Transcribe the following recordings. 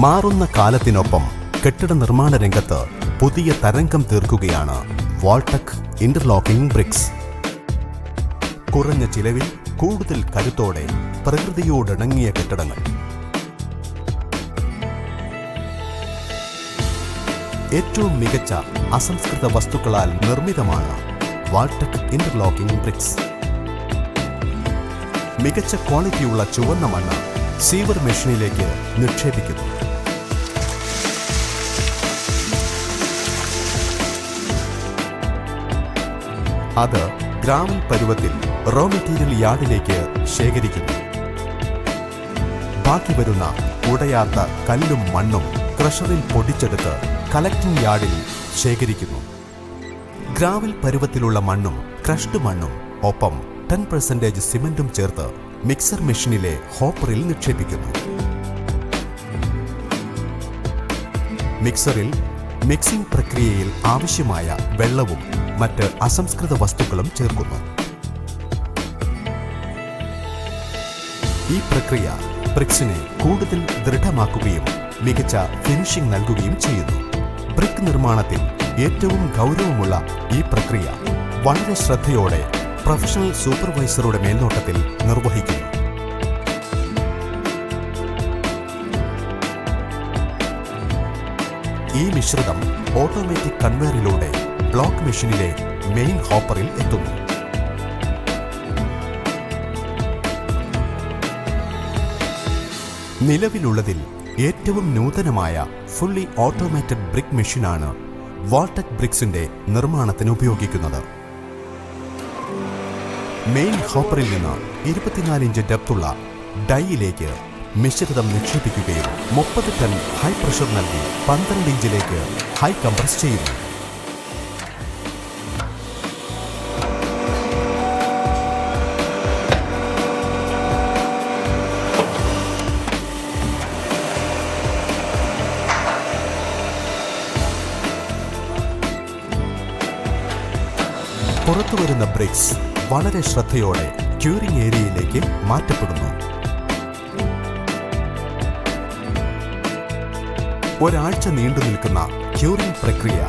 മാറുന്ന കാലത്തിനൊപ്പം കെട്ടിട നിർമ്മാണ രംഗത്ത് പുതിയ തരംഗം തീർക്കുകയാണ് വാൾടെക് ഇന്റർലോക്കിംഗ് ബ്രിക്സ്. കുറഞ്ഞ ചിലവിൽ കൂടുതൽ കരുത്തോടെ പ്രകൃതിയോടിണങ്ങിയ കെട്ടിടങ്ങൾ. ഏറ്റവും മികച്ച അസംസ്കൃത വസ്തുക്കളാൽ നിർമ്മിതമാണ് വാൾടെക് ഇന്റർലോക്കിംഗ് ബ്രിക്സ്. മികച്ച ക്വാളിറ്റിയുള്ള ചുവന്ന മണ്ണ് സീവർ മെഷീനിലേക്ക് നിക്ഷേപിക്കുന്നു. അത് ഗ്രാവൽ പരുവത്തിൽ റോ മെറ്റീരിയൽ യാർഡിലേക്ക് ശേഖരിക്കുന്നു. ബാക്കി വരുന്ന ഉടയാത്ത കല്ലും മണ്ണും ക്രഷറിൽ പൊടിച്ചെടുത്ത് കളക്ടിംഗ് യാർഡിൽ ശേഖരിക്കുന്നു. ഗ്രാവൽ പരുവത്തിലുള്ള മണ്ണും ക്രഷ്ഡ് മണ്ണും ഒപ്പം 10% സിമന്റും ചേർത്ത് മിക്സർ മെഷീനിലെ ഹോപ്പറിൽ നിക്ഷേപിക്കുന്നു. മിക്സറിൽ മിക്സിംഗ് പ്രക്രിയയിൽ ആവശ്യമായ വെള്ളവും മറ്റ് അസംസ്കൃത വസ്തുക്കളും ചേർക്കുന്നു. ഈ പ്രക്രിയ ബ്രിക്സിനെ കൂടുതൽ ദൃഢമാക്കുകയും മികച്ച ഫിനിഷിംഗ് നൽകുകയും ചെയ്യുന്നു. ബ്രിക്ക് നിർമ്മാണത്തിൽ ഏറ്റവും ഗൗരവമുള്ള ഈ പ്രക്രിയ വളരെ ശ്രദ്ധയോടെ പ്രൊഫഷണൽ സൂപ്പർവൈസറുടെ മേൽനോട്ടത്തിൽ നിർവഹിക്കുന്നു. ഈ മിശ്രിതം ഓട്ടോമാറ്റിക് കൺവെയറിലൂടെ ബ്ലോക്ക് മെഷീനിലെ മെയിൻ ഹോപ്പറിൽ എത്തുന്നു. നിലവിലുള്ളതിൽ ഏറ്റവും നൂതനമായ ഫുള്ളി ഓട്ടോമാറ്റഡ് ബ്രിക്ക് മെഷീനാണ് വാൾടെക് ബ്രിക്സിന്റെ നിർമ്മാണത്തിന് ഉപയോഗിക്കുന്നത്. മെയിൻ ഹോപ്പറിൽ നിന്ന് 24 ഇഞ്ച് ഡെപ്തുള്ള ഡൈയിലേക്ക് മിശ്രിതം നിക്ഷേപിക്കുകയും 30 ടൺ ഹൈ പ്രഷർ നൽകി 12 ഇഞ്ചിലേക്ക് ഹൈ കംപ്രസ് ചെയ്യുന്നു. പുറത്തുവരുന്ന ബ്രിക്സ് വളരെ ശ്രദ്ധയോടെ ക്യൂറിംഗ് ഏരിയയിലേക്ക് മാറ്റപ്പെടുന്നു. ഒരാഴ്ച നീണ്ടു നിൽക്കുന്ന ക്യൂറിംഗ് പ്രക്രിയ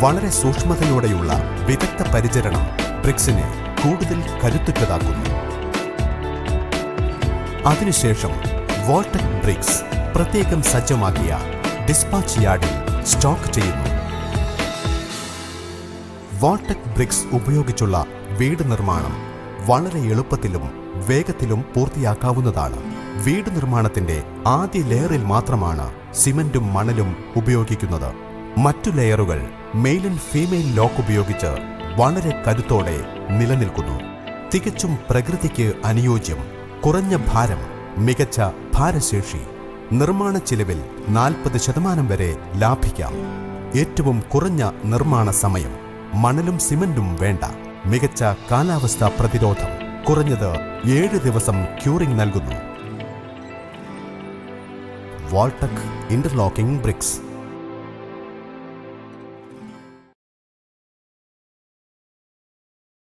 വളരെ സൂക്ഷ്മതയോടെയുള്ള വിദഗ്ധ പരിചരണം ബ്രിക്സിനെ കൂടുതൽ കരുത്തുറ്റതാക്കുന്നു. അതിനുശേഷം വാൾടെക് ബ്രിക്സ് പ്രത്യേകം സജ്ജമാക്കിയ ഡിസ്പാച്ച് യാർഡിൽ സ്റ്റോക്ക് ചെയ്യുന്നു. വാൾടെക് ബ്രിക്സ് ഉപയോഗിച്ചുള്ള വീട് നിർമ്മാണം വളരെ എളുപ്പത്തിലും വേഗത്തിലും പൂർത്തിയാക്കാവുന്നതാണ്. വീട് നിർമ്മാണത്തിന്റെ ആദ്യ ലെയറിൽ മാത്രമാണ് സിമന്റും മണലും ഉപയോഗിക്കുന്നത്. മറ്റു ലെയറുകൾ മെയിൽ ആൻഡ് ഫീമെയിൽ ലോക്ക് ഉപയോഗിച്ച് വളരെ കരുത്തോടെ നിലനിൽക്കുന്നു. തികച്ചും പ്രകൃതിക്ക് അനുയോജ്യം, കുറഞ്ഞ ഭാരം, മികച്ച ഭാരശേഷി, നിർമ്മാണ ചിലവിൽ 40% വരെ ലാഭിക്കാം. ഏറ്റവും കുറഞ്ഞ നിർമ്മാണ സമയം, മണലും സിമന്റും വേണ്ട, മികച്ച കാലാവസ്ഥാ പ്രതിരോധം, കുറഞ്ഞത് 7 ദിവസം ക്യൂറിംഗ് നൽകുന്നു. വാൾടെക് ഇന്റർലോക്കിംഗ് ബ്രിക്സ്.